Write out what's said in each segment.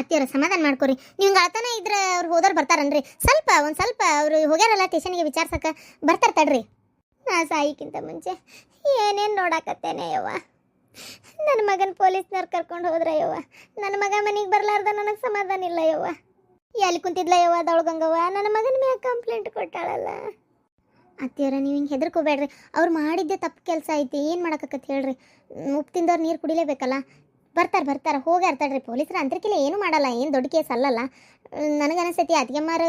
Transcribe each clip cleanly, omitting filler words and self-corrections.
ಅತ್ತಿಯವ್ರ ಸಮಾಧಾನ ಮಾಡ್ಕೊರಿ. ನೀವು ಅಳತನ ಇದ್ರ ಅವ್ರು ಹೋದವ್ರು ಬರ್ತಾರನ್ರಿ. ಒಂದು ಸ್ವಲ್ಪ ಅವ್ರು ಹೋಗ್ಯಾರಲ್ಲ ಸ್ಟೇಷನ್ಗೆ ವಿಚಾರ್ಸಕ್ಕೆ ಬರ್ತಾರೆ ತಡ್ರಿ. ನಾ ಸಾಯಿಕ್ಕಿಂತ ಮುಂಚೆ ಏನೇನು ನೋಡಾಕತ್ತೇನೆ ಯವ್ವ. ನನ್ನ ಮಗನ ಪೊಲೀಸ್ನವ್ರು ಕರ್ಕೊಂಡು ಹೋದ್ರೆ ಯವ್ವ, ನನ್ನ ಮಗ ಮನೆಗೆ ಬರಲಾರ್ದ ನನಗೆ ಸಮಾಧಾನ ಇಲ್ಲ ಯವ್ವ. ಎಲ್ಲಿ ಕುಂತಿದ್ಲ ಯವ್ವ ದೊಳಗಂಗವ್ವ, ನನ್ನ ಮಗನ ಮ್ಯಾಗ ಕಂಪ್ಲೇಂಟ್ ಕೊಟ್ಟಾಳಲ್ಲ. ಅತ್ತಿಯವ್ರ ನೀವು ಹಿಂಗೆ ಹೆದರ್ಕೋಬೇಡ್ರಿ. ಅವ್ರು ಮಾಡಿದ್ದೆ ತಪ್ಪು ಕೆಲಸ ಐತಿ, ಏನು ಮಾಡೋಕ್ಕತ್ತೆ ಹೇಳ್ರಿ. ಉಪ್ಪು ತಿಂದವ್ರು ನೀರು ಕುಡಿಲೇಬೇಕಲ್ಲ. ಬರ್ತಾರೆ ಹೋಗ್ಯಾರ ತಡ್ರಿ. ಪೊಲೀಸರ ಅಂತರ್ಕಿಲ್ಲ ಏನೂ ಮಾಡಲ್ಲ, ಏನು ದೊಡ್ಡ ಕೇಸ್ ಅಲ್ಲಲ್ಲ. ನನಗನ್ಸೈತಿ ಅತ್ತಿಗೆಮ್ಮಾರ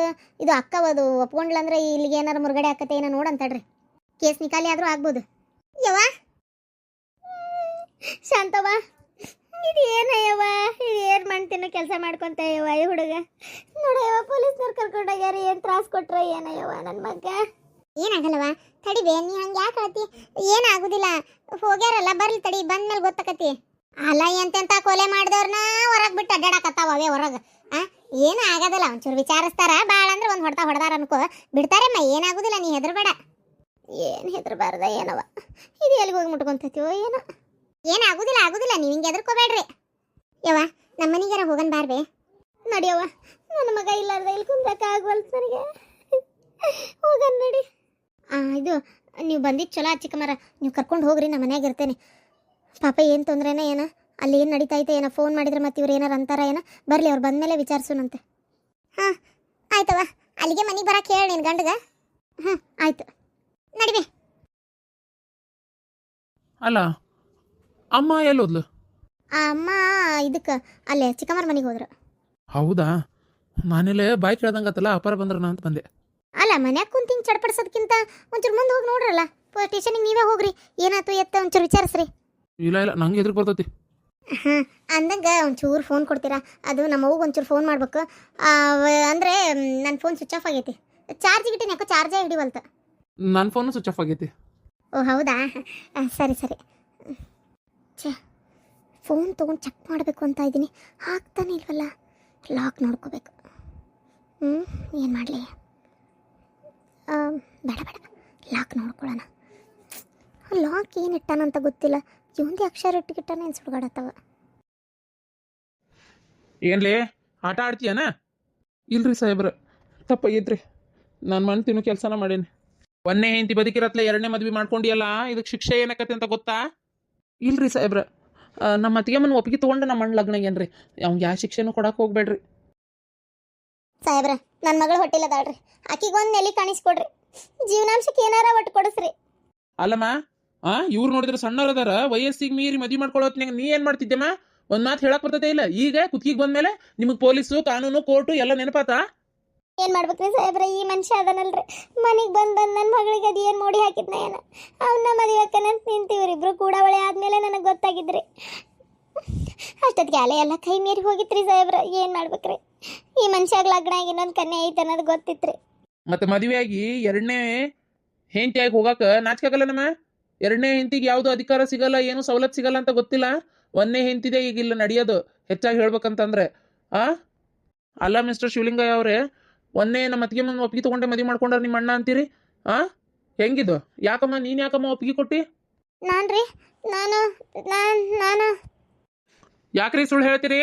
ಇದು ಅಕ್ಕವದು ಒಪ್ಕೊಂಡ್ಲಂದ್ರೆ ಇಲ್ಲಿಗೆ ಏನಾರು ಮುರುಗಡೆ ಆಕತ್ತೆ ಏನೋ ನೋಡಂತಡ್ರಿ. ಕೇಸ್ ನಿಕಾಲಿ ಆದರೂ ಆಗ್ಬೋದು. ಯವ್ವ ಶಾಂತವ್ವ, ಇದು ಏನಯ್ಯವ್ವ, ಇದು ಏನು ಮಾಡ್ತೀನೋ ಕೆಲಸ ಮಾಡ್ಕೊಂತ ಯವ್ವ. ಈ ಹುಡುಗ ನೋಡಯ್ಯವ ಪೊಲೀಸ್ನವ್ರು ಕರ್ಕೊಂಡೋಗ್ಯಾರ, ಏನು ತ್ರಾಸು ಕೊಟ್ರ ಏನಯ್ಯವ್ವ ನನ್ನ ಮಗ. ಏನಾಗಲ್ಲವ ತಡಿಬೇ, ನೀ ಹಂಗೆ ಯಾಕೆ ಹೇಳ್ತಿ? ಏನಾಗುದಿಲ್ಲ, ಹೋಗ್ಯಾರಲ್ಲ ಬರ್ಲಿ ತಡಿ, ಬಂದ್ಮೇಲೆ ಗೊತ್ತಾಕತಿ. ಅಲ್ಲ ಎಂತೆಂತ ಕೊಲೆ ಮಾಡಿದವ್ರನ್ನ ಹೊರಗೆ ಬಿಟ್ಟು ಅಡ್ಡಾಡಕತ್ತಾವ ಅವೇ ಹೊರಗೆ. ಏನು ಆಗೋದಿಲ್ಲ, ಒಂಚೂರು ವಿಚಾರಿಸ್ತಾರ, ಭಾಳ ಅಂದ್ರೆ ಒಂದು ಹೊಡೆದಾರ ಅನ್ಕೋ ಬಿಡ್ತಾರಮ್ಮ, ಏನಾಗುದಿಲ್ಲ, ನೀ ಹೆದರ್ಬೇಡ. ಏನು ಹೆದರ್ಬಾರ್ದ ಏನವ, ಇದು ಎಲ್ಲಿಗೆ ಹೋಗಿ ಮುಟ್ಕೊಂತೀವೋ ಏನೋ. ಆಗುದಿಲ್ಲ ನೀವು ಹಿಂಗೆ ಹೆದರ್ಕೋಬೇಡ್ರಿ. ಯವ್ವ ನಮ್ಮ ಮನೆಗಾರ ಹೋಗನ್ ಬಾರ್ಬೇ. ನಡಿಯವ್ವ, ನನ್ನ ಮಗ ಇಲ್ಲಾರ್ದ ಇಲ್ಲಿ ಕುಂದಕ್ಕಾಗವಲ್ದು ನನಗೆ. ಹೋಗನ್ ನಡಿ. ಇದು ನೀವು ಬಂದಿದ್ದು ಚಲೋ ಚಿಕ್ಕಮ್ಮರ, ನೀವು ಕರ್ಕೊಂಡು ಹೋಗ್ರಿ, ನಮ್ಮ ಮನ್ಯಾಗ ಇರ್ತೇನೆ. ಪಾಪ ಏನು ತೊಂದ್ರೆನ ಏನೋ, ಅಲ್ಲಿ ಏನು ನಡೀತೈತೆ ಏನೋ, ಫೋನ್ ಮಾಡಿದ್ರೆ ಮತ್ತೆ ಇವ್ರು ಏನಾರು ಅಂತಾರ ಏನೋ. ಬರಲಿ ಅವ್ರು ಬಂದಮೇಲೆ ವಿಚಾರಿಸೋಣಂತೆ. ಹಾಂ ಆಯ್ತವ, ಅಲ್ಲಿಗೆ ಮನೆಗೆ ಬರಕ್ಕೆ ಹೇಳಿ ನಿನ್ನ ಗಂಡಗ. ಆಯ್ತು ನಡಿವೆ. ಅಲ್ಲ ಅಮ್ಮ ಎಲ್ಲೋದ್ಲು? ಅಮ್ಮ ಇದಕ್ಕೆ ಅಲ್ಲೇ ಚಿಕ್ಕಮ್ಮರ ಮನೆಗೆ ಹೋದ್ರು. ಹೌದಾ, ನಾನೆಲ್ಲೇ ಬಾಯ್ ಕೇಳ್ದಂಗತ್ತಲ್ಲ ಅಪಾರ ಬಂದ್ರನ ಅಂತ ಬಂದೆ. ಅಲ್ಲ ಮನ್ಯಾಗ ಕುಂತು ಹಿಂಗೆ ಚಡ್ಪಡಿಸೋದಕ್ಕಿಂತ ಒಂಚೂರು ಮುಂದೆ ಹೋಗಿ ನೋಡ್ರಲ್ಲ, ಸ್ಟೇಷನಿಗೆ ನೀವೇ ಹೋಗ್ರಿ, ಏನಾಯ್ತು ಎತ್ತ ಒಂಚೂರು ವಿಚಾರಿಸ್ರಿ. ಇಲ್ಲ ನಂಗೆ ಎದುರು ಬರ್ತೈತಿ. ಅಂದಂಗೆ ಒಂಚೂರು ಫೋನ್ ಕೊಡ್ತೀರಾ? ಅದು ನಮ್ಮ ಅವ್ಗೆ ಒಂಚೂರು ಫೋನ್ ಮಾಡ್ಬೇಕು. ಅಂದರೆ ನನ್ನ ಫೋನ್ ಸ್ವಿಚ್ ಆಫ್ ಆಗೈತಿ, ಚಾರ್ಜ್ ಇಟ್ಟಿನಿ, ಯಾಕೋ ಚಾರ್ಜೇ ಹಿಡಿವಲ್ತ. ನನ್ನ ಫೋನು ಸ್ವಿಚ್ ಆಫ್ ಆಗೈತಿ. ಓ ಹೌದಾ, ಸರಿ ಛೇ, ಫೋನ್ ತೊಗೊಂಡು ಚೆಕ್ ಮಾಡಬೇಕು ಅಂತ ಇದ್ದೀನಿ, ಹಾಕ್ತಾನೆ ಇಲ್ವಲ್ಲ. ಲಾಕ್ ನೋಡ್ಕೋಬೇಕು. ಏನು ಮಾಡಲಿ? ಬೇಡ ಲಾಕ್ ನೋಡ್ಕೊಳ್ಳೋಣ. ಲಾಕ್ ಏನು ಇಟ್ಟಾನಂತ ಗೊತ್ತಿಲ್ಲ, ಇವಂದೇ ಅಕ್ಷರ ಇಟ್ಟಿಗಿಟ್ಟಾನ ಏನು ಸುಡ್ಗಾಡತ್ತವ. ಏನ್ಲೇ ಆಟ ಆಡ್ತೀಯನ? ಇಲ್ರಿ ಸಾಹೇಬ್ರ, ತಪ್ಪಾಗೈತ್ರಿ, ನಾನು ಮಣ್ಣು ತಿನ್ನೋ ಕೆಲಸನ ಮಾಡೇನಿ. ಒಂದೇ ಹೆಂಡತಿ ಬದುಕಿರತ್ಲೆ ಎರಡನೇ ಮದ್ವೆ ಮಾಡ್ಕೊಂಡಿಯಲ್ಲ, ಇದಕ್ಕೆ ಶಿಕ್ಷೆ ಏನಕತ್ತೆ ಅಂತ ಗೊತ್ತಾ? ಇಲ್ರಿ ಸಾಹೇಬ್ರ, ನಮ್ಮ ಅತ್ತಿಗೆಮ್ಮನ ಒಪ್ಪಿಗೆ ತೊಗೊಂಡು ನಮ್ಮ ಮಣ್ಣು ಲಗ್ನ ಏನ್ರಿ, ಅವ್ನಿಗೆ ಯಾವ ಶಿಕ್ಷೆನೂ ಕೊಡಕ್ಕೆ ಹೋಗ್ಬೇಡ್ರಿ. ಸಾಹೇಬ್ರ ನನ್ನ ಮಗಳು ಹೊಟ್ಟಿಲ್ಲದಾಳ್ರಿ, ಆಕಿಗೊಂದು ನೆಲೆ ಕಾಣಿಸ್ಕೊಡ್ರಿ, ಜೀವನಾಂಶಕ್ಕೆ ಏನಾರ ಒಟ್ಟು ಕೊಡಿಸ್ರಿ. ಅಲ್ಲಮ್ಮ, ಇವ್ರು ನೋಡಿದ್ರೆ ಸಣ್ಣವ್ರದಾರ, ವಯಸ್ಸಿಗೆ ಮೀರಿ ಮದ್ವೆ ಮಾಡ್ಕೊಳ್ಳೋತ್ನಾಗ ನೀ ಏನು ಮಾಡ್ತಿದ್ದೆಮ್ಮ? ಒಂದು ಮಾತು ಹೇಳಕ್ ಬರ್ತದೆ ಇಲ್ಲ? ಈಗ ಕುತ್ತಿಗೆ ಬಂದ್ಮೇಲೆ ನಿಮಗೆ ಪೊಲೀಸು ಕಾನೂನು ಕೋರ್ಟು ಎಲ್ಲ ನೆನಪಾತಾ? ಏನು ಮಾಡ್ಬೇಕ್ರಿ ಸಾಹೇಬ್ರ, ಈ ಮನುಷ್ಯ ಅದನಲ್ರಿ, ಮನೆಗೆ ಬಂದು ನನ್ನ ಮಗಳಿಗೆ ಅದು ಏನು ಮೋಡಿ ಹಾಕಿದ್ನ ಏನ, ಅವನ್ನ ಮದುವೆಕ್ಕಂತ ನಿಂತೀವ್ರಿ ಇಬ್ರು ಕೂಡ. ಒಳ್ಳೆ ಆದಮೇಲೆ ನನಗೆ ಗೊತ್ತಾಗಿದ್ರಿ, ಅಷ್ಟೊತ್ತಿಗೆ ಅಲೆ ಎಲ್ಲ ಕೈ ಮೀರಿ ಹೋಗಿತ್ರಿ ಸಾಹೇಬ್ರ. ಏನು ಮಾಡ್ಬೇಕ್ರಿ, ಈ ಮನುಷ್ಯಾಗ ಲಗ್ನ ಆಗಿ ಇನ್ನೊಂದು ಕನ್ಯೆ ಐತೆ ಅನ್ನೋದು ಗೊತ್ತಿತ್ರಿ. ಮತ್ತೆ ಮದುವೆಯಾಗಿ ಎರಡನೇ ಹೆಂಡತಿಯಾಗಿ ಹೋಗಾಕ ನಾಚಿಕಾಗಲ್ಲ ನಮ್ಮ? ಎರಡನೇ ಹೆಂಡತಿಗೆ ಯಾವುದು ಅಧಿಕಾರ ಸಿಗಲ್ಲ, ಏನು ಸವಲತ್ತು ಸಿಗಲ್ಲ ಅಂತ ಗೊತ್ತಿಲ್ಲ? ಒಂದೇ ಹೆಂಡತಿದೆ ಈಗ ಇಲ್ಲ ನಡೆಯೋದು, ಹೆಚ್ಚಾಗಿ ಹೇಳ್ಬೇಕಂತಂದ್ರೆ. ಅಲ್ಲ ಮಿಸ್ಟರ್ ಶಿವಲಿಂಗಯ್ಯ ಅವರೇ, ಒಂದೇ ನಮ್ಮ ಅತ್ತಿಗೆ ಮುಂದೆ ಒಪ್ಪಿಗೆ ತೊಗೊಂಡೆ ಮದುವೆ ಮಾಡ್ಕೊಂಡ್ರೆ ನಿಮ್ಮ ಅಣ್ಣ ಅಂತೀರಿ? ಹೆಂಗಿದು? ಯಾಕಮ್ಮ ನೀನು ಯಾಕಮ್ಮ ಒಪ್ಪಿಗೆ ಕೊಟ್ಟಿ? ನಾನು ಯಾಕ್ರಿ ಸುಳ್ಳು ಹೇಳ್ತೀರಿ?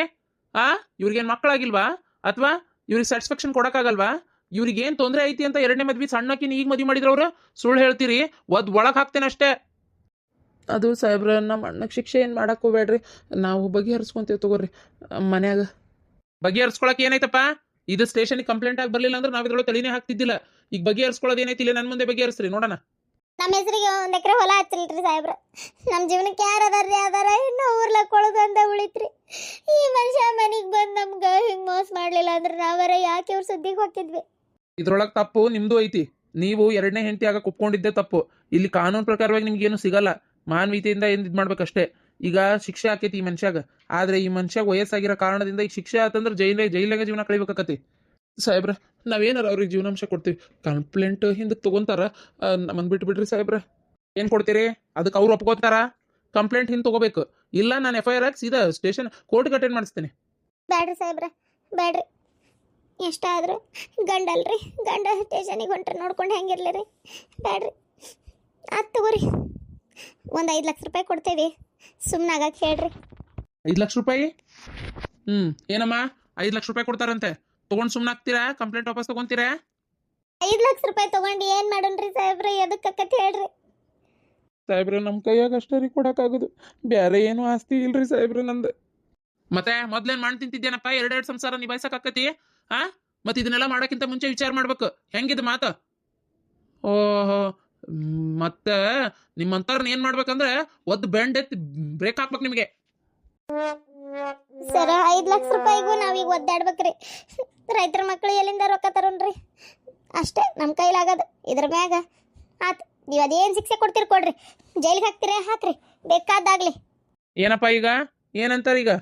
ಇವ್ರಿಗೇನು ಮಕ್ಕಳಾಗಿಲ್ವಾ? ಅಥವಾ ಇವ್ರಿಗೆ ಸ್ಯಾಟಿಸ್ಫ್ಯಾಕ್ಷನ್ ಕೊಡೋಕ್ಕಾಗಲ್ವಾ? ಇವ್ರಿಗೇನು ತೊಂದರೆ ಐತಿ ಅಂತ ಎರಡನೇ ಮದ್ವೆ ಸಣ್ಣಕ್ಕಿನ ಈಗ ಮದುವೆ ಮಾಡಿದ್ರು ಅವ್ರು? ಸುಳ್ಳು ಹೇಳ್ತೀರಿ, ಒಳಗೆ ಹಾಕ್ತೇನೆ ಅಷ್ಟೇ. ಅದು ಸಾಹೇಬ್ರ, ನಮ್ಮ ಅಣ್ಣಗೆ ಶಿಕ್ಷೆ ಏನು ಮಾಡಕ್ಕೆ ಹೋಗ್ಬೇಡ್ರಿ, ನಾವು ಬಗೆಹರಿಸ್ಕೊಂತೀವಿ ತಗೋರಿ ಮನ್ಯಾಗ. ಬಗೆಹರಿಸ್ಕೊಳಕ್ಕೆ ಏನಾಯ್ತಪ್ಪ? ಇದು ಸ್ಟೇಷನ್ಗೆ ಕಂಪ್ಲೇಂಟ್ ಆಗಿ ಬರಲಿಲ್ಲ ಅಂದ್ರೆ ನಾವು ಇದ್ರೊಳಗೆ ತಳಿನೇ ಹಾಕ್ತಿದ್ದಿಲ್ಲ. ಈಗ ಬಗೆಹರಿಸ್ಕೊಳ್ಳೋದು ಏನೈತಿಲ್ಲ, ನನ್ನ ಮುಂದೆ ಬಗೆಹರಿಸ್ರಿ ನೋಡೋಣ. ನಮ್ಮ ಹೆಸರಿಗೆ 1 ಎಕರೆ ಹೊಲ ಹಚ್ಚಲ್ರಿ ಸಾಹೇಬ್ರ, ನಮ್ಮ ಜೀವನಕ್ಕೆ ಯಾರು ಅದಾರ ಇನ್ನು ಊರ್ಲಾಗ ಕೊಳೋದು ಅಂತ ಉಳಿತ್ರಿ. ಈ ಮನುಷ್ಯ ಮನೆಗೆ ಬಂದು ನಮ್ಗೆ ಹಿಂಗೆ ಮೋಸ ಮಾಡಲಿಲ್ಲ ಅಂದ್ರೆ ನಾವರ ಯಾಕೆ ಇವ್ರ ಸುದ್ದಿಗೆ ಹೋಗ್ತಿದ್ವಿ? ಇದ್ರೊಳಗೆ ತಪ್ಪು ನಿಮ್ಮದು ಐತಿ. ನೀವು ಎರಡನೇ ಹೆಂಡತಿ ಆಗ ಒಪ್ಕೊಂಡಿದ್ದೆ ತಪ್ಪು. ಇಲ್ಲಿ ಕಾನೂನು ಪ್ರಕಾರವಾಗಿ ನಿಮ್ಗೇನು ಸಿಗಲ್ಲ, ಮಾನವೀಯತೆಯಿಂದ ಏನು ಇದು ಮಾಡ್ಬೇಕಷ್ಟೇ. ಈಗ ಶಿಕ್ಷೆ ಆಕೈತಿ ಈ ಮನುಷ್ಯಾಗ, ಆದರೆ ಈ ಮನುಷ್ಯಾಗ ವಯಸ್ಸಾಗಿರೋ ಕಾರಣದಿಂದ ಈಗ ಶಿಕ್ಷೆ ಆತಂದ್ರೆ ಜೈಲಾಗ ಜೀವನ ಕಳಿಬೇಕಾಕತಿ. ಸಾಹೇಬ್ರ, ನಾವೇನಾರ ಅವ್ರಿಗೆ ಜೀವನಾಂಶ ಕೊಡ್ತೀವಿ, ಕಂಪ್ಲೇಂಟ್ ಹಿಂದಕ್ಕೆ ತೊಗೊಂತಾರ, ನಮ್ಮನ್ನು ಬಿಟ್ಬಿಡ್ರಿ ಸಾಹೇಬ್ರ. ಏನು ಕೊಡ್ತೀರಿ? ಅದಕ್ಕೆ ಅವ್ರು ಒಪ್ಕೋತಾರ? ಕಂಪ್ಲೇಂಟ್ ಹಿಂದೆ ತೊಗೋಬೇಕು, ಇಲ್ಲ ನಾನು FIR ಹಾಕಿ ಸೀದಾ ಸ್ಟೇಷನ್ ಕೋರ್ಟ್ಗೆ ಅಟೆಂಡ್ ಮಾಡಿಸ್ತೇನೆ. ಬ್ಯಾಡ್ರಿ ಸಾಹೇಬ್ರ, ಬ್ಯಾಡ್ರಿ. ಎಷ್ಟಾದರೂ ಗಂಡಲ್ರಿ, ಗಂಡ ಸ್ಟೇಷನಿಗೆ ಹೊಂಟ್ರೆ ನೋಡ್ಕೊಂಡು ಹೆಂಗಿರ್ಲಿ ರೀ, ಬ್ಯಾಡ್ರಿ. ಆಯ್ತು ತಗೋರಿ, ಒಂದು 5 ಲಕ್ಷ ರೂಪಾಯಿ ಕೊಡ್ತೇವೆ, ಸುಮ್ಮನಾಗಕ್ಕೆ ಹೇಳ್ರಿ. 5 ಲಕ್ಷ ರೂಪಾಯಿ? ಏನಮ್ಮ 5 ಲಕ್ಷ ರೂಪಾಯಿ ಕೊಡ್ತಾರಂತೆ. ತಗೊಂಡ್ ಸುಮ್ನೆ ಆಗ್ತೀರಾ? ಕಂಪ್ಲೇಂಟ್ ವಾಪಸ್ ತಗೊಂತೀರಾ? 5 ಲಕ್ಷ ರೂಪಾಯಿ ತಗೊಂಡು ಏನ್ ಮಾಡೋಣ್ರಿ ಸಾಹೇಬ್ರ? ಎದಕ್ಕಕ್ಕತ್ ಹೇಳ್ರಿ. ಸಾಹೇಬ್ರೆ ನಮ್ಮ ಕೈಯಾಗ ಅಷ್ಟೇ ರೀ ಕೊಡಕ್ಕಾಗೋದು, ಬೇರೆ ಏನು ಆಸ್ತಿ ಇಲ್ರಿ ಸಾಹೇಬ್ರೆ ನಂದು. ಮತ್ತೆ ಮೊದ್ಲೇನ್ ಮಾಡಿ ತಿಂತಿದ್ದೇನಪ್ಪ? 2 ಸಂಸಾರ ನಿಭಾಯಿಸಕ್ಕಾಕತಿ? ಹಾ, ಮತ್ತೆ ಇದನ್ನೆಲ್ಲ ಮಾಡಕ್ಕಿಂತ ಮುಂಚೆ ವಿಚಾರ ಮಾಡ್ಬೇಕು. ಹೆಂಗಿದ್ ಮಾತ? ಓಹೋ, ಮತ್ತೆ ನಿಮ್ಮಂತವ್ರನ್ನ ಏನ್ ಮಾಡ್ಬೇಕಂದ್ರೆ ಒದ್ದು ಬೆಂಡ್ ಎತ್ತಿ ಬ್ರೇಕ್ ಹಾಕ್ಬೇಕು ನಿಮಗೆ. ಸರ 5 ಲಕ್ಷ ರೂಪಾಯಿಗೂ ನಾವೀಗ ಒದ್ದಾಡ್ಬೇಕ್ರಿ. ರೈತರ ಮಕ್ಕಳು ಎಲ್ಲಿಂದ ರೊಕ್ಕ ತರೋಣ್ರಿ? ಅಷ್ಟೇ ನಮ್ಮ ಕೈಲಾಗದು. ಇದ್ರ ಮ್ಯಾಗ ಆತ್, ನೀವು ಅದೇನು ಶಿಕ್ಷೆ ಕೊಡ್ತೀರಿ ಕೊಡ್ರಿ, ಜೈಲಿಗೆ ಹಾಕ್ತೀರಿ ಹಾಕ್ರಿ, ಬೇಕಾದಾಗ್ಲಿ. ಏನಪ್ಪ ಈಗ ಏನಂತಾರ ಈಗ?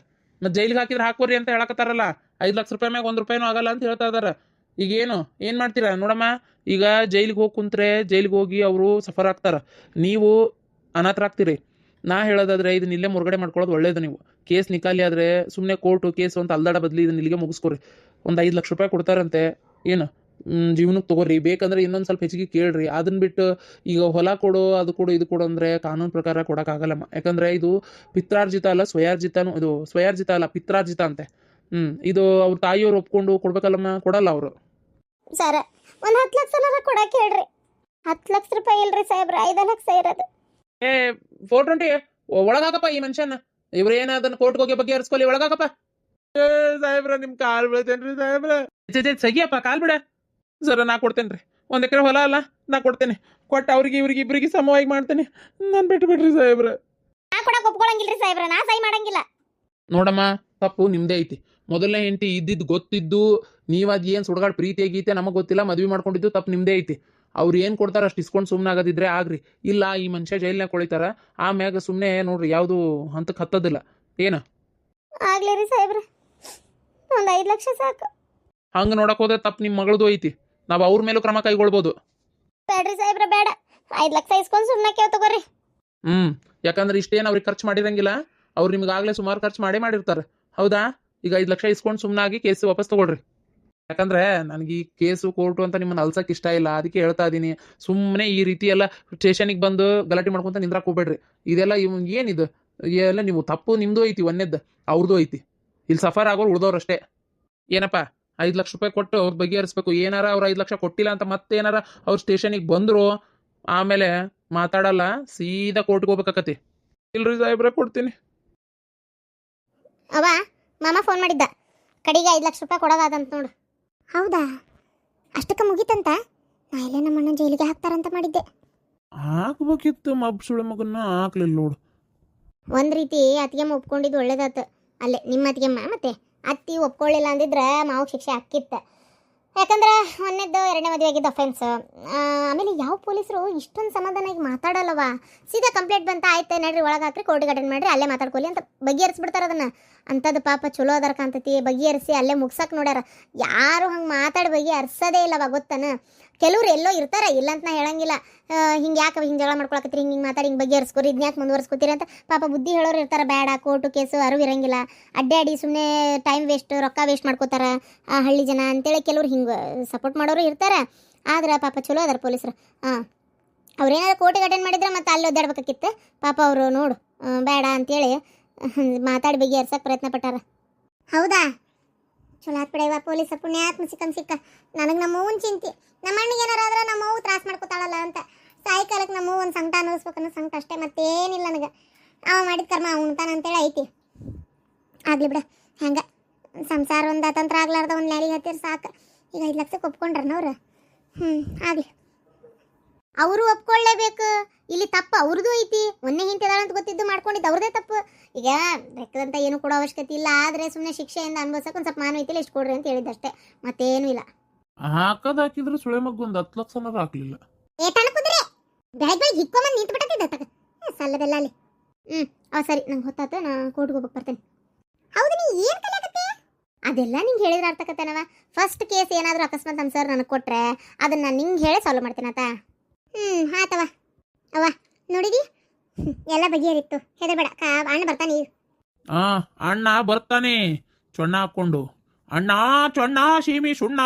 ಮತ್ತೆ ಜೈಲಿಗೆ ಹಾಕಿದ್ರೆ ಹಾಕೋರಿ ಅಂತ ಹೇಳಕತ್ತಾರಲ್ಲ. 5 ಲಕ್ಷ ರೂಪಾಯಿ ಮ್ಯಾಗ 1 ರೂಪಾಯಿನೂ ಆಗಲ್ಲ ಅಂತ ಹೇಳ್ತಾ ಇದಾರ. ಈಗ ಏನ್ ಮಾಡ್ತೀರಾ ನೋಡಮ್ಮ? ಈಗ ಜೈಲಿಗೆ ಹೋಗಿ ಕುಂತ್ರೆ ಜೈಲಿಗೆ ಹೋಗಿ ಅವರು ಸಫರ್ ಆಗ್ತಾರ, ನೀವು ಅನಾಥರಾಗ್ತೀರಿ. ನಾ ಹೇಳೋದಾದ್ರೆ ಇದನ್ನ ಇಲ್ಲೇ ಮುರುಗಡೆ ಮಾಡ್ಕೊಳ್ಳೋದು ಒಳ್ಳೇದು. ನೀವು ಕೇಸ್ ನಿಕಾಲಿ ಆದ್ರೆ ಸುಮ್ಮನೆ ಕೋರ್ಟು ಕೇಸು ಅಂತ ಅಲ್ದಾಡ ಬದಲಿ ಇದನ್ನ ಇಲ್ಲಿಗೆ ಮುಗಿಸ್ಕೊರಿ. ಒಂದು 5 ಲಕ್ಷ ರೂಪಾಯಿ ಕೊಡ್ತಾರಂತೆ, ಏನು ಜೀವನಕ್ಕೆ ತಗೋರಿ. ಬೇಕಂದ್ರೆ ಇನ್ನೊಂದು ಸ್ವಲ್ಪ ಹೆಚ್ಚಿಗೆ ಕೇಳ್ರಿ. ಅದನ್ನ ಬಿಟ್ಟು ಈಗ ಹೊಲ ಕೊಡು, ಅದು ಕೊಡು, ಇದು ಕೊಡು ಅಂದ್ರೆ ಕಾನೂನು ಪ್ರಕಾರ ಕೊಡೋಕ್ಕಾಗಲ್ಲಮ್ಮ. ಯಾಕಂದ್ರೆ ಇದು ಪಿತ್ರಾರ್ಜಿತ ಅಲ್ಲ, ಸ್ವಯಾರ್ಜಿತನೂ. ಇದು ಸ್ವಯಾರ್ಜಿತ ಅಲ್ಲ, ಪಿತ್ರಾರ್ಜಿತ ಅಂತೆ. ಇದು ಅವ್ರ ತಾಯಿಯವ್ರು ಒಪ್ಕೊಂಡು ಕೊಡ್ಬೇಕಲ್ಲಮ್ಮ, ಕೊಡಲ್ಲ ಅವರು. ಸರ ಒಂದು 10 ಲಕ್ಷ ಕೊಡಕ್ಕೆ ಹೇಳ್ರಿ. 10 ಲಕ್ಷ ರೂಪಾಯಿ ಇಲ್ರಿ ಸಾಹೇಬ್ರ, 5 ಲಕ್ಷ ಇರೋದು. ಏ 420 ಒಳಗಾಕಪ್ಪ ಈ ಮನುಷ್ಯನ. ಇವ್ರು ಏನ ಅದನ್ನ ಕೋರ್ಟ್ಗೆ ಹೋಗಿ ಬಗ್ಗೆ ಹರಿಸ್ಕೊಳ್ಳಿ, ಒಳಗಾಕಪ್ಪ. ಏ ಸಾಹೇಬ್ರ ನಿಮ್ ಕಾಲ್ ಬೀಳ್ತೇನ್ರಿ ಸಾಹೇಬ್ರ. ಸಗಿಯಪ್ಪ ಕಾಲ್ ಬಿಡ. ಸರ ನಾ ಕೊಡ್ತೇನ್ರಿ, 1 ಎಕರೆ ಹೊಲ ಅಲ್ಲ, ನಾ ಕೊಡ್ತೇನೆ. ಕೊಟ್ಟು ಅವ್ರಿಗೆ ಇವ್ರಿಗೆ ಇಬ್ಬರಿಗೆ ಸಮವಾಗಿ ಮಾಡ್ತೇನೆ. ನಾನು ಬಿಟ್ಟು ಬಿಡ್ರಿ ಸಾಹೇಬ್ರ. ನಾ ಕೊಡಕ್ಕೆ ಒಪ್ಕೊಳಂಗಿಲ್ರಿ ಸಾಹೇಬ್ರ, ನಾ ಸಹಿ ಮಾಡಂಗಿಲ್ಲ. ನೋಡಮ್ಮ, ತಪ್ಪು ನಿಮ್ದೇ ಐತಿ. ಮೊದಲನೇ ಹೆಂಡತಿ ಇದ್ದಿದ್ದು ಗೊತ್ತಿದ್ದು ನೀವು ಅದು ಏನು ಸುಡ್ಗಾಡ್ ಪ್ರೀತಿ ಗೀತೆ ನಮಗೆ ಗೊತ್ತಿಲ್ಲ, ಮದ್ವೆ ಮಾಡ್ಕೊಂಡಿದ್ದು ತಪ್ಪು ನಿಮ್ದೇ ಐತಿ. ಅವ್ರು ಏನು ಕೊಡ್ತಾರ ಅಷ್ಟು ಇಸ್ಕೊಂಡು ಸುಮ್ಮನೆ ಆಗೋದಿದ್ರೆ ಆಗ್ರಿ. ಇಲ್ಲ ಈ ಮನುಷ್ಯ ಜೈಲ್ನಾಗ ಕೊಳಿತಾರ, ಆಮ್ಯಾಗ ಸುಮ್ಮನೆ ನೋಡ್ರಿ ಯಾವುದು ಹಂತಕ್ಕೆ ಹತ್ತೋದಿಲ್ಲ. ಏನು ಆಗ್ಲಿ ರೀ ಸಾಹೇಬ್ರ, ಒಂದು 5 ಲಕ್ಷ ಸಾಕು. ಹಂಗೆ ನೋಡಕ್ ಹೋದ್ರೆ ತಪ್ಪು ನಿಮ್ಮ ಮಗಳದು ಐತಿ. ನಾವು ಅವ್ರ ಮೇಲೂ ಕ್ರಮ ಕೈಗೊಳ್ಬೋದು. ಬೇಡ್ರಿ ಸಾಹೇಬ್ರ, ಬೇಡ. 5 ಲಕ್ಷ ಇಸ್ಕೊಂಡು ಸುಮ್ಮನೆ ಕೇವ್ ತಗೋರಿ. ಯಾಕಂದ್ರೆ ಇಷ್ಟೇನು ಅವ್ರಿಗೆ ಖರ್ಚು ಮಾಡಿರಂಗಿಲ್ಲ. ಅವ್ರು ನಿಮ್ಗಾಗಲೇ ಸುಮಾರು ಖರ್ಚು ಮಾಡಿರ್ತಾರೆ, ಹೌದಾ? ಈಗ 5 ಲಕ್ಷ ಇಸ್ಕೊಂಡು ಸುಮ್ಮನಾಗಿ ಕೇಸು ವಾಪಸ್ ತಗೊಳ್ರಿ. ಯಾಕಂದ್ರೆ ನನಗೆ ಈ ಕೇಸು ಕೋರ್ಟು ಅಂತ ನಿಮ್ಮನ್ನ ಅಲ್ಸಕ್ಕೆ ಇಷ್ಟ ಇಲ್ಲ, ಅದಕ್ಕೆ ಹೇಳ್ತಾ ಇದ್ದೀನಿ. ಸುಮ್ಮನೆ ಈ ರೀತಿ ಎಲ್ಲ ಸ್ಟೇಷನಿಗೆ ಬಂದು ಗಲಾಟೆ ಮಾಡ್ಕೊಂತ ನಿಂದ್ರಾಕ್ ಹೋಗ್ಬೇಡ್ರಿ. ಇದೆಲ್ಲ ಏನಿದು ಎಲ್ಲ ನೀವು ತಪ್ಪು ನಿಮ್ದು ಐತಿ, ಒಂದೇದ್ದು ಅವ್ರದ್ದು ಐತಿ. ಇಲ್ಲಿ ಸಫರ್ ಆಗೋರು ಉಳ್ದವ್ರು ಅಷ್ಟೇ. ಏನಪ್ಪ 5 ಲಕ್ಷ ರೂಪಾಯಿ ಕೊಟ್ಟು ಅವ್ರ ಬಗೆಹರಿಸ್ಬೇಕು. ಏನಾರ ಅವ್ರು 5 ಲಕ್ಷ ಕೊಟ್ಟಿಲ್ಲ ಅಂತ ಮತ್ತೇನಾರ ಅವ್ರು ಸ್ಟೇಷನಿಗೆ ಬಂದರು ಆಮೇಲೆ ಮಾತಾಡಲ್ಲ, ಸೀದಾ ಕೋರ್ಟ್ಗೆ ಹೋಗ್ಬೇಕಾಕತಿ. ಇಲ್ರಿ ಸಾಹೇಬ್ರೆ, ಕೊಡ್ತೀನಿ. ಅವ ಮಾಮ ಫೋನ್ ಮಾಡಿದ್ದ, ಕಡೆಗೆ 5 ಲಕ್ಷ ರೂಪಾಯಿ ಕೊಡೋದಾದಂತ ನೋಡು. ಹೌದಾ? ಅಷ್ಟಕ್ಕೆ ಮುಗೀತಂತ? ನಾ ಇಲ್ಲೇ ನಮ್ಮ ಅಣ್ಣ ಜೈಲಿಗೆ ಹಾಕ್ತಾರಂತ ಮಾಡಿದ್ದೆ. ಹಾಕ್ಬೇಕಿತ್ತು, ಮಬ್ ಸುಳೆ ಮಗನ್ನ ಹಾಕ್ಲಿಲ್ಲ ನೋಡು. ಒಂದು ರೀತಿ ಅತ್ತಿಗೆಮ್ಮ ಒಪ್ಕೊಂಡಿದ್ದು ಒಳ್ಳೇದಾತು. ಅಲ್ಲೇ ನಿಮ್ಮ ಅತ್ತಿಗೆಮ್ಮ ಮತ್ತೆ ಅತ್ತಿ ಒಪ್ಕೊಳ್ಳಿಲ್ಲ ಅಂದಿದ್ರೆ ಮಾವು ಶಿಕ್ಷೆ ಹಾಕಿತ್ತು. ಯಾಕಂದ್ರೆ ಒಂದನೇದ್ದು 2ನೇ ಮದುವೆ ಆಗಿದ್ದು ಅಫೆನ್ಸ್. ಆಮೇಲೆ ಯಾವ ಪೊಲೀಸರು ಇಷ್ಟೊಂದು ಸಮಾಧಾನವಾಗಿ ಮಾತಾಡಲ್ಲವ. ಸೀದಾ ಕಂಪ್ಲೇಂಟ್ ಬಂತ, ಆಯ್ತು ನಡ್ರಿ ಒಳಗೆ ಹಾಕ್ರಿ, ಕೋರ್ಟಿಗೆ ಅಟೆಂಡ್ ಮಾಡ್ರಿ, ಅಲ್ಲೇ ಮಾತಾಡ್ಕೊಳ್ಳಿ ಅಂತ ಬಗೆಹರಿಸ್ಬಿಡ್ತಾರೆ ಅದನ್ನು. ಅಂಥದ್ದು ಪಾಪ ಚಲೋ ಅದರ ಕಾಂತತಿ, ಬಗೆಹರಿಸಿ ಅಲ್ಲೇ ಮುಗ್ಸಕ್ಕೆ ನೋಡ್ಯಾರ. ಯಾರು ಹಂಗೆ ಮಾತಾಡಿ ಬಗೆಹರಿಸೋದೇ ಇಲ್ಲವ, ಗೊತ್ತಾನ? ಕೆಲವ್ರು ಎಲ್ಲೋ ಇರ್ತಾರೆ, ಇಲ್ಲ ಅಂತ ನಾ ಹೇಳಂಗಿಲ್ಲ. ಹಿಂಗೆ ಯಾಕೆ ಹಿಂಗೆ ಜಗಳ ಮಾಡ್ಕೊಳಕತ್ತೀರಿ, ಹಿಂಗೆ ಮಾತಾಡಿ ಹಿಂಗೆ ಬಗೆಹರಿಸ್ಕೊರಿ, ಇದನ್ನ ಯಾಕೆ ಮುಂದುವರ್ಸ್ಕೊತೀರಿ ಅಂತ ಪಾಪ ಬುದ್ಧಿ ಹೇಳೋರು ಇರ್ತಾರೆ. ಬೇಡ, ಕೋರ್ಟು ಕೇಸು ಅರಿವು ಇರಂಗಿಲ್ಲ, ಅಡ್ಡಾಡಿ ಸುಮ್ಮನೆ ಟೈಮ್ ವೇಸ್ಟ್, ರೊಕ್ಕ ವೇಸ್ಟ್ ಮಾಡ್ಕೋತಾರೆ ಆ ಹಳ್ಳಿ ಜನ ಅಂತೇಳಿ ಕೆಲವ್ರು ಹಿಂಗೆ ಸಪೋರ್ಟ್ ಮಾಡೋರು ಇರ್ತಾರೆ. ಆದ್ರೆ ಪಾಪ ಚಲೋ ಅದಾರ ಪೊಲೀಸರು. ಅವ್ರೇನಾದ್ರು ಕೋರ್ಟಿಗೆ ಅಟೆಂಡ್ ಮಾಡಿದ್ರೆ ಮತ್ತೆ ಅಲ್ಲಿ ಒದ್ದಾಡ್ಬೇಕಾಗಿತ್ತು. ಪಾಪ ಅವರು ನೋಡು ಬೇಡ ಅಂತೇಳಿ ಮಾತಾಡಿ ಬಗೆಹರ್ಸಕ್ಕೆ ಪ್ರಯತ್ನ ಪಟ್ಟಾರ. ಹೌದಾ? ಚಲೋ ಆತ್ ಬಿಡವ, ಪೊಲೀಸ ಪುಣ್ಯಾತ್ಮ ಸಿಕ್ಕ. ನನಗೆ ನಮ್ಮ ಅವ್ವನ ಚಿಂತೆ. ನಮ್ಮ ಅಣ್ಣಿಗೆ ಏನಾರ ಆದ್ರೆ ನಮ್ಮ ಅವ್ವ ತ್ರಾಸ ಮಾಡ್ಕೊತಾಳಲ್ಲ ಅಂತ. ಸಾಯಂಕಾಲಕ್ಕೆ ನಮ್ಮ ಒಂದು ಸಂಕಟ ಅನ್ನಿಸ್ಬೇಕನ್ನೋ ಸಂಕಟ ಅಷ್ಟೇ, ಮತ್ತೇನಿಲ್ಲ ನನಗೆ. ಅವ ಮಾಡಿದ ಕರ್ಮ ಉಣ್ತಾನ ಅಂತೇಳಿ ಐತಿ. ಆಗಲಿ ಬಿಡ, ಹೆಂಗೆ ಸಂಸಾರ ಒಂದು ಅತಂತ್ರ ಆಗ್ಲಾರ್ದ ಒಂದು ಲ್ಯಾಲಿಗೆ ಹತ್ತಿರ ಸಾಕು. ಈಗ 5 ಲಕ್ಷಕ್ಕೆ ಒಪ್ಕೊಂಡ್ರನವ್ರು. ಆಗಲಿ, ಅವರು ಒಪ್ಕೊಳ್ಳೇಬೇಕು. ಇಲ್ಲಿ ತಪ್ಪು ಅವ್ರದ್ದು ಐತಿ. ಒಂದೇ ಹಿಂತಿದಾಳ ಅಂತ ಗೊತ್ತಿದ್ದು ಮಾಡ್ಕೊಂಡಿದ್ದು ಅವ್ರದೇ ತಪ್ಪು. ಈಗ ರಕ್ತದಂತ ಏನು ಕೊಡೋ ಅವಶ್ಯಕತೆ ಇಲ್ಲ. ಆದರೆ ಸುಮ್ಮನೆ ಶಿಕ್ಷೆಯಿಂದ ಅನ್ಭವಿಸಕ್ಕೆ ಒಂದು ಸ್ವಲ್ಪ ಮಾನವೀಯತೆಯಲ್ಲಿ ಎಷ್ಟು ಕೊಡ್ರಿ ಅಂತ ಹೇಳಿದ್ದಷ್ಟೇ, ಮತ್ತೇನೂ ಇಲ್ಲ. ಹಾಕಿದ್ರೆ ಸುಳೆ ಮಗ್ಗು ಒಂದು 10 ಲಕ್ಷ ಹಾಕ್ಲಿಲ್ಲ. ಏ ತನಕುದ್ರೆ ಬೆಳಗ್ಗೆ ಹಿಕ್ಕೊಂಬಂದು ನಿಂತು ಬಿಟ್ಟತ್ತಿದ್ದ ಸಲ್ಲದೆಲ್ಲ ಅಲ್ಲಿ. ಸರಿ, ನಂಗೆ ಹೊತ್ತಾತ, ನಾ ಕೋರ್ಟ್ಗೆ ಹೋಗ್ಬೇಕು, ಬರ್ತೇನೆ. ಹೌದು, ನೀ ಏನು ಕಲಿಯಾಕತ್ತೆ? ಅದೆಲ್ಲ ನಿಂಗೆ ಹೇಳಿದ್ರೆ ಅರ್ಥಕತ್ತೇನವ. ಫಸ್ಟ್ ಕೇಸ್ ಏನಾದರೂ ಅಕಸ್ಮಾತ್ ನಮ್ಮ ಸರ್ ನನಗೆ ಕೊಟ್ರೆ ಅದನ್ನು ನಾನು ನಿಂಗೆ ಹೇಳಿ ಸಾಲ್ವ್ ಮಾಡ್ತೇನೆ ಆತ. ಆತವ ಅವ್ವ, ನೋಡಿದಿ ಎಲ್ಲ ಬಗೆಹರಿತ್ತು. ಹೆದರ್ಬೇಡ, ಅಣ್ಣ ಬರ್ತಾನೆ ಈಗ. ಅಣ್ಣ ಬರ್ತಾನೆ, ಚೊಣ್ಣ ಹಾಕೊಂಡು. ಅಣ್ಣ ಚೊಣ್ಣ ಸೀಮಿ ಸುಣ್ಣ.